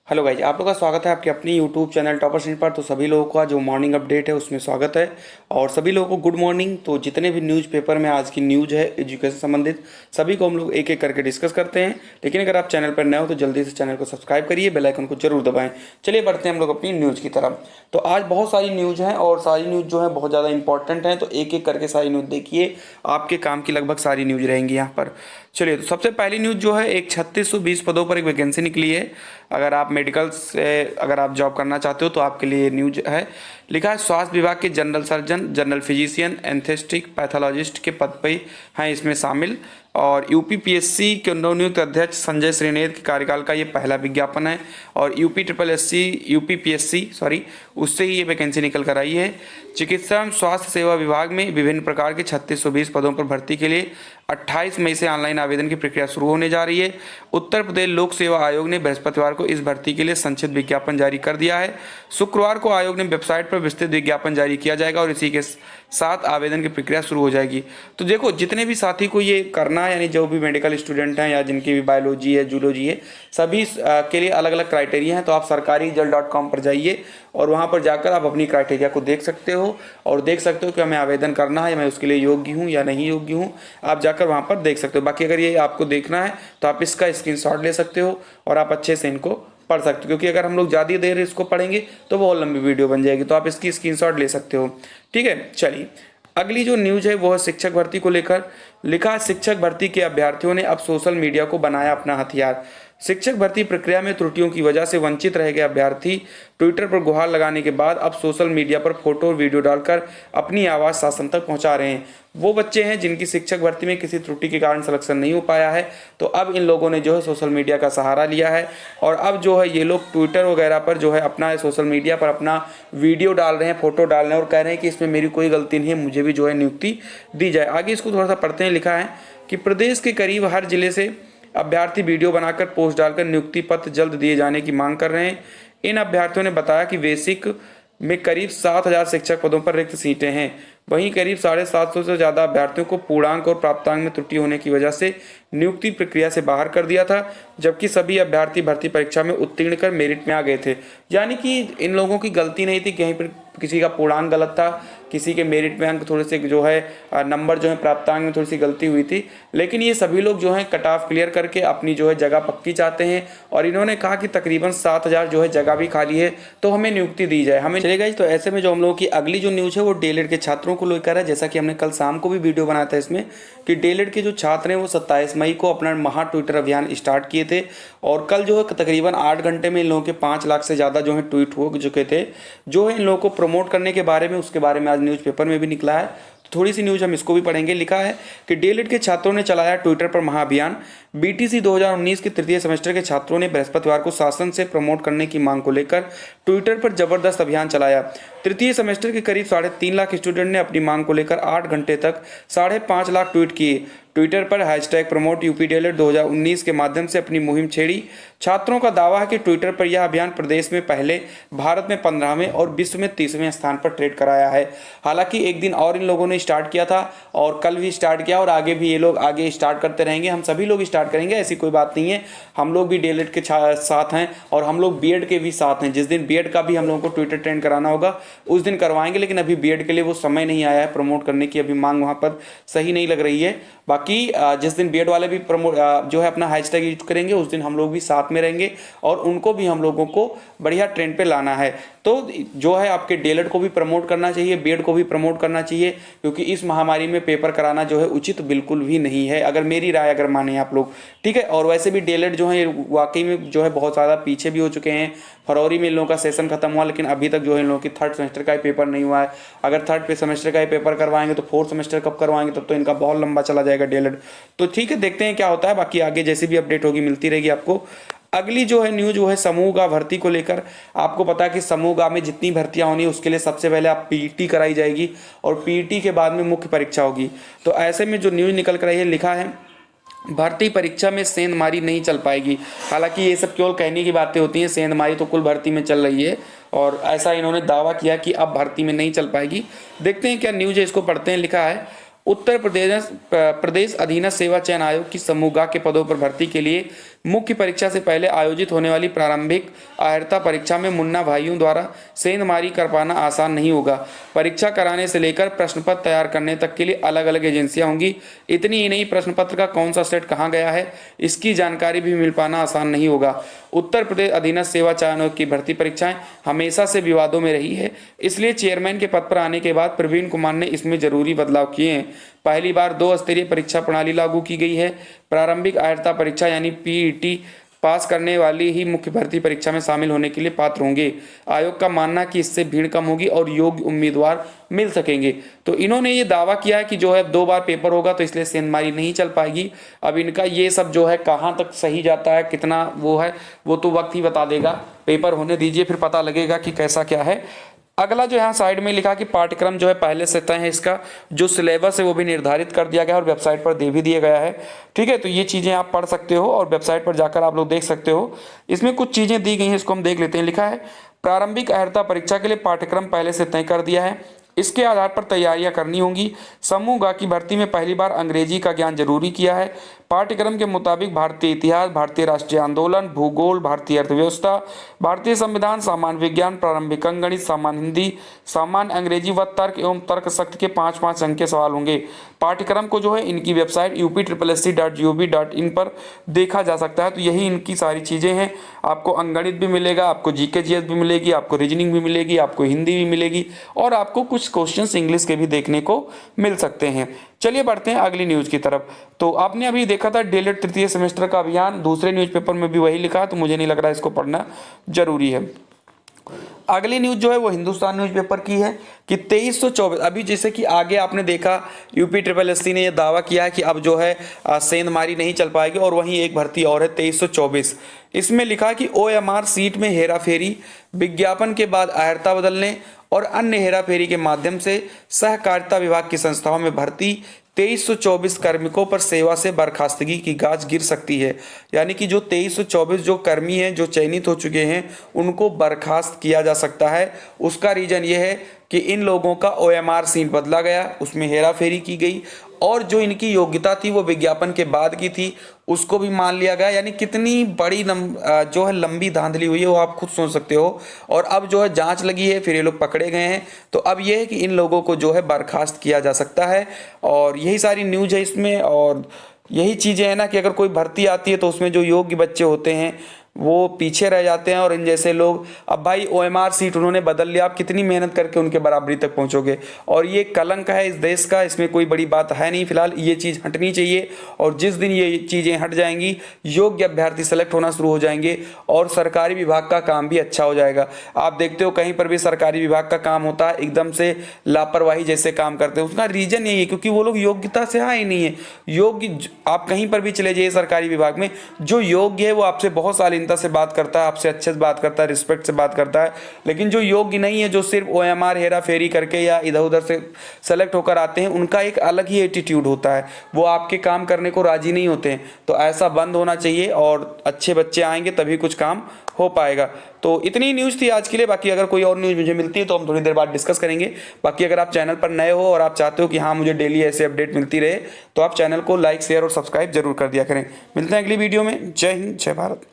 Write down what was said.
Hello guys, आप लोगों का स्वागत है आपके अपनी यूट्यूब चैनल टॉपर स्टडी पर। तो सभी लोगों का जो मॉर्निंग अपडेट है उसमें स्वागत है और सभी लोगों को गुड मॉर्निंग। तो जितने भी न्यूज़पेपर में आज की न्यूज़ है एजुकेशन संबंधित सभी को हम लोग एक एक करके डिस्कस करते हैं। लेकिन अगर आप चैनल पर नए हो तो जल्दी से चैनल को सब्सक्राइब करिए, बेल आइकन को जरूर दबाएं। चलिए बढ़ते हैं हम लोग अपनी न्यूज़ की तरफ। तो आज बहुत सारी न्यूज़ हैं और सारी न्यूज़ जो है बहुत ज़्यादा इंपॉर्टेंट है, तो एक एक करके सारी न्यूज़ देखिए, आपके काम की लगभग सारी न्यूज़ रहेंगी यहाँ पर। चलिए, तो सबसे पहली न्यूज़ जो है, एक 3620 पदों पर एक वैकेंसी निकली है। अगर आप मेडिकल से अगर आप जॉब करना चाहते हो तो आपके लिए न्यूज है। लिखा है स्वास्थ्य विभाग के general surgeon, general physician, anaesthetic pathologist के पद पर हैं इसमें शामिल। और यूपीपीएससी के नवनियुक्त अध्यक्ष संजय श्रीनेत के कार्यकाल का ये पहला विज्ञापन है और यूपीपीएससी उससे ही ये वैकेंसी निकल कर आई है। चिकित्सा एवं स्वास्थ्य सेवा विभाग में विभिन्न प्रकार के 3620 पदों पर भर्ती के लिए 28 मई से ऑनलाइन आवेदन की प्रक्रिया शुरू होने जा रही है। उत्तर प्रदेश लोक सेवा आयोग ने बृहस्पतिवार को इस भर्ती के लिए संक्षिप्त विज्ञापन जारी कर दिया है। शुक्रवार को आयोग ने वेबसाइट पर विस्तृत विज्ञापन जारी किया जाएगा और इसी के साथ आवेदन की प्रक्रिया शुरू हो जाएगी। तो देखो, जितने भी साथी को ये करना है, यानी जो भी मेडिकल स्टूडेंट हैं या जिनकी भी बायोलॉजी है, जूलॉजी है, सभी के लिए अलग अलग क्राइटेरिया हैं। तो आप sarkari.com पर जाइए और वहाँ पर जाकर आप अपनी क्राइटेरिया को देख सकते हो और देख सकते हो कि हमें आवेदन करना है या मैं उसके लिए योग्य हूँ या नहीं योग्य हूँ। आप जाकर वहाँ पर देख सकते हो। बाकी अगर ये आपको देखना है तो आप इसका स्क्रीनशॉट ले सकते हो और आप अच्छे से इनको पढ़ सकते हो, क्योंकि अगर हम लोग ज़्यादा देर इसको पढ़ेंगे तो बहुत लंबी वीडियो बन जाएगी। तो आप इसकी स्क्रीनशॉट ले सकते हो। ठीक है, चलिए अगली जो न्यूज़ है वो है शिक्षक भर्ती को लेकर। लिखा है शिक्षक भर्ती के अभ्यर्थियों ने अब सोशल मीडिया को बनाया अपना हथियार। शिक्षक भर्ती प्रक्रिया में त्रुटियों की वजह से वंचित रह गए अभ्यर्थी ट्विटर पर गुहार लगाने के बाद अब सोशल मीडिया पर फोटो और वीडियो डालकर अपनी आवाज़ शासन तक पहुंचा रहे हैं। वो बच्चे हैं जिनकी शिक्षक भर्ती में किसी त्रुटि के कारण सिलेक्शन नहीं हो पाया है, तो अब इन लोगों ने जो है सोशल मीडिया का सहारा लिया है और अब जो है ये लोग ट्विटर वगैरह पर जो है अपना सोशल मीडिया पर अपना वीडियो डाल रहे हैं, फोटो डाल रहे हैं और कह रहे हैं कि इसमें मेरी कोई गलती नहीं है, मुझे भी जो है नियुक्ति दी जाए। आगे इसको थोड़ा सा पढ़ते हैं। लिखा है कि प्रदेश के करीब हर जिले से अभ्यर्थी वीडियो बनाकर पोस्ट डालकर नियुक्ति पत्र जल्द दिए जाने की मांग कर रहे हैं। इन अभ्यर्थियों ने बताया कि बेसिक में करीब 7000 शिक्षक पदों पर रिक्त सीटें हैं। वहीं करीब 750 से ज़्यादा अभ्यर्थियों को पूर्णांक और प्राप्तांक में त्रुटि होने की वजह से नियुक्ति प्रक्रिया से बाहर कर दिया था, जबकि सभी अभ्यर्थी भर्ती परीक्षा में उत्तीर्ण कर मेरिट में आ गए थे। यानी कि इन लोगों की गलती नहीं थी, कहीं पर किसी का पूर्णांक गलत था, किसी के मेरिट में अंक थोड़े से जो है नंबर जो है प्राप्तांक में थोड़ी सी गलती हुई थी, लेकिन ये सभी लोग जो है कट ऑफ क्लियर करके अपनी जो है जगह पक्की चाहते हैं। और इन्होंने कहा कि तकरीबन 7000 जो है जगह भी खाली है, तो हमें नियुक्ति दी जाए, हमें चलेगा। तो ऐसे में जो हम लोगों की अगली जो न्यूज़ है वो डीएलएड के छात्रों को लेकर है। जैसा कि हमने कल शाम को भी वीडियो बनाया था इसमें कि डीएलएड के जो छात्र हैं वो 27 मई को अपना महा ट्विटर अभियान स्टार्ट किए थे और कल जो है तकरीबन 8 घंटे में इन लोगों के 5 लाख से ज़्यादा जो है ट्वीट हो चुके थे, जो है इन लोगों को प्रमोट करने के बारे में, उसके बारे में आज न्यूज़पेपर में भी निकला है। थोड़ी सी न्यूज़ हम इसको भी पढ़ेंगे। लिखा है कि डीएलएड के छात्रों ने चलाया ट्विटर पर महाअभियान। बीटीसी 2019 के तृतीय सेमेस्टर के छात्रों ने बृहस्पतिवार को शासन से प्रमोट करने की मांग को लेकर ट्विटर पर जबरदस्त अभियान चलाया। तृतीय सेमेस्टर के करीब 3.5 लाख स्टूडेंट ने अपनी मांग को लेकर 8 घंटे तक 5.5 लाख ट्वीट किए। ट्विटर पर #प्रमोट यूपी डीएलएड 2019 के माध्यम से अपनी मुहिम छेड़ी। छात्रों का दावा है कि ट्विटर पर यह अभियान प्रदेश में पहले, भारत में 15वें और विश्व में 30वें स्थान पर ट्रेड कराया है। हालांकि एक दिन और इन लोगों ने स्टार्ट किया था और कल भी स्टार्ट किया और आगे भी ये लोग आगे स्टार्ट करते रहेंगे। हम सभी लोग स्टार्ट करेंगे, ऐसी कोई बात नहीं है। हम लोग भी डीएलएड के साथ हैं और हम लोग बीएड के भी साथ हैं। जिस दिन बीएड का भी हम लोगों को ट्विटर ट्रेंड कराना होगा उस दिन करवाएंगे, लेकिन अभी बीएड के लिए वो समय नहीं आया है प्रमोट करने की, अभी मांग वहाँ पर सही नहीं लग रही है। बाकी जिस दिन बीएड वाले भी प्रमोट जो है अपना हैशटैग यूज करेंगे उस दिन हम लोग भी साथ में रहेंगे और उनको भी हम लोगों को बढ़िया ट्रेंड पे लाना है। तो जो है आपके डीएलएड को भी प्रमोट करना चाहिए, बीएड को भी प्रमोट करना चाहिए, क्योंकि इस महामारी में पेपर कराना जो है उचित बिल्कुल भी नहीं है, अगर मेरी राय अगर माने आप लोग। ठीक है, और वैसे भी डीएलएड जो है वाकई में जो है बहुत ज़्यादा पीछे भी हो चुके हैं। फरवरी में इन लोगों का सेशन खत्म हुआ, लेकिन अभी तक जो है इन लोगों की 3rd सेमेस्टर का ही पेपर नहीं हुआ है। अगर 3rd सेमेस्टर का ही पेपर करवाएंगे तो 4th सेमेस्टर कब करवाएंगे, तब तो इनका बहुत लंबा चला जाएगा डीएलएड। तो ठीक है, देखते हैं क्या होता है। बाकी आगे जैसी भी अपडेट होगी मिलती रहेगी आपको। अगली जो है न्यूज वो है समूह गा भर्ती को लेकर। आपको पता है कि समूह गा में जितनी भर्तियां होनी है उसके लिए सबसे पहले आप पीईटी कराई जाएगी और पीईटी के बाद में मुख्य परीक्षा होगी। तो ऐसे में जो न्यूज निकल कर आई है, लिखा है भर्ती परीक्षा में सेंधमारी नहीं चल पाएगी। हालांकि ये सब केवल कहने की बातें होती हैं, सेंधमारी तो कुल भर्ती में चल रही है और ऐसा इन्होंने दावा किया कि अब भर्ती में नहीं चल पाएगी। देखते हैं क्या न्यूज है, इसको पढ़ते हैं। लिखा है उत्तर प्रदेश अधीनस्थ सेवा चयन आयोग की समूह गा के पदों पर भर्ती के लिए मुख्य परीक्षा से पहले आयोजित होने वाली प्रारंभिक अर्हता परीक्षा में मुन्ना भाइयों द्वारा सेंधमारी कर पाना आसान नहीं होगा। परीक्षा कराने से लेकर प्रश्न पत्र तैयार करने तक के लिए अलग अलग एजेंसियां होंगी। इतनी ही नहीं, प्रश्न पत्र का कौन सा सेट कहाँ गया है इसकी जानकारी भी मिल पाना आसान नहीं होगा। उत्तर प्रदेश अधीनस्थ सेवा चयन आयोग की भर्ती परीक्षाएं हमेशा से विवादों में रही है, इसलिए चेयरमैन के पद पर आने के बाद प्रवीण कुमार ने इसमें जरूरी बदलाव किए हैं। पहली बार 2 स्तरीय परीक्षा प्रणाली लागू की गई है। प्रारंभिक अर्हता परीक्षा यानी पीईटी पास करने वाली ही मुख्य भर्ती परीक्षा में शामिल होने के लिए पात्र होंगे। आयोग का मानना कि इससे भीड़ कम होगी और योग्य उम्मीदवार मिल सकेंगे। तो इन्होंने ये दावा किया है कि जो है 2 बार पेपर होगा, तो इसलिए सेंधमारी नहीं चल पाएगी। अब इनका ये सब जो है कहाँ तक सही जाता है, कितना वो है, वो तो वक्त ही बता देगा। पेपर होने दीजिए, फिर पता लगेगा कि कैसा क्या है। अगला जो यहाँ साइड में लिखा कि पाठ्यक्रम जो है पहले से तय है, इसका जो सिलेबस है वो भी निर्धारित कर दिया गया है और वेबसाइट पर दे भी दिया गया है। ठीक है, तो ये चीज़ें आप पढ़ सकते हो और वेबसाइट पर जाकर आप लोग देख सकते हो। इसमें कुछ चीज़ें दी गई हैं, इसको हम देख लेते हैं। लिखा है प्रारंभिक अर्हता परीक्षा के लिए पाठ्यक्रम पहले से तय कर दिया है, इसके आधार पर तैयारियां करनी होंगी। समूह ग की भर्ती में पहली बार अंग्रेजी का ज्ञान जरूरी किया है। पाठ्यक्रम के मुताबिक भारतीय इतिहास, भारतीय राष्ट्रीय आंदोलन, भूगोल, भारतीय अर्थव्यवस्था, भारतीय संविधान, सामान्य विज्ञान, प्रारंभिक अंकगणित, सामान्य हिंदी, सामान्य अंग्रेजी व तर्क एवं तर्कशक्ति के 5-5 अंक के सवाल होंगे। पाठ्यक्रम को जो है इनकी वेबसाइट upSSC.gov.in पर देखा जा सकता है। तो यही इनकी सारी चीज़ें हैं। आपको अंकगणित भी मिलेगा, आपको जीके जीएस भी मिलेगी, आपको रीजनिंग भी मिलेगी, आपको हिंदी भी मिलेगी और आपको कुछ क्वेश्चंस इंग्लिश के भी देखने को मिल सकते हैं। चलिए बढ़ते हैं अगली न्यूज़ की तरफ। तो आपने अभी देखा था डीएलएड तृतीय सेमेस्टर का अभियान, दूसरे न्यूज़पेपर में भी वही लिखा है, तो मुझे नहीं लग रहा इसको पढ़ना जरूरी है। अगली न्यूज़ जो है वो हिंदुस्तान न्यूज़पेपर की है कि 2324, अभी जैसे कि आगे आपने देखा UPSSC ने यह दावा किया है कि अब जो है सेंधमारी नहीं चल पाएगी और वहीं एक भर्ती और है 2324। इसमें लिखा कि OMR सीट में हेराफेरी, विज्ञापन के बाद अर्हता बदलने और अन्य हेराफेरी के माध्यम से सहकारिता विभाग की संस्थाओं में भर्ती 2324 कार्मिकों पर सेवा से बर्खास्तगी की गाज गिर सकती है। यानी कि जो 2324 जो कर्मी हैं जो चयनित हो चुके हैं उनको बर्खास्त किया जा सकता है। उसका रीजन ये है कि इन लोगों का OMR सीट बदला गया, उसमें हेराफेरी की गई और जो इनकी योग्यता थी वो विज्ञापन के बाद की थी, उसको भी मान लिया गया। यानी कितनी बड़ी जो है लंबी धांधली हुई है वो आप खुद सोच सकते हो। और अब जो है जांच लगी है, फिर ये लोग पकड़े गए हैं। तो अब ये है कि इन लोगों को जो है बर्खास्त किया जा सकता है और यही सारी न्यूज़ है इसमें। और यही चीज़ें हैं ना कि अगर कोई भर्ती आती है तो उसमें जो योग्य बच्चे होते हैं वो पीछे रह जाते हैं और इन जैसे लोग, अब भाई OMR सीट उन्होंने बदल लिया, आप कितनी मेहनत करके उनके बराबरी तक पहुंचोगे। और ये कलंक है इस देश का, इसमें कोई बड़ी बात है नहीं। फिलहाल ये चीज़ हटनी चाहिए और जिस दिन ये चीज़ें हट जाएंगी योग्य अभ्यर्थी सेलेक्ट होना शुरू हो जाएंगे और सरकारी विभाग का काम भी अच्छा हो जाएगा। आप देखते हो कहीं पर भी सरकारी विभाग का काम होता है एकदम से लापरवाही जैसे काम करते हैं, उसका रीजन यही है क्योंकि वो लोग योग्यता से आए नहीं है। योग्य आप कहीं पर भी चले जाइए सरकारी विभाग में, जो योग्य है वो आपसे बहुत साल से बात करता है, आपसे अच्छे से बात करता है, रिस्पेक्ट से बात करता है। लेकिन जो योग्य नहीं है, जो सिर्फ OMR हेरा फेरी करके या इधर उधर से सेलेक्ट होकर आते हैं, उनका एक अलग ही एटीट्यूड होता है, वो आपके काम करने को राजी नहीं होते हैं। तो ऐसा बंद होना चाहिए और अच्छे बच्चे आएंगे तभी कुछ काम हो पाएगा। तो इतनी न्यूज़ थी आज के लिए। बाकी अगर कोई और न्यूज़ मुझे मिलती है तो हम थोड़ी देर बाद डिस्कस करेंगे। बाकी अगर आप चैनल पर नए हो और आप चाहते हो कि हाँ मुझे डेली ऐसे अपडेट मिलती रहे तो आप चैनल को लाइक शेयर और सब्सक्राइब जरूर कर दिया करें। मिलते हैं अगली वीडियो में। जय हिंद, जय भारत।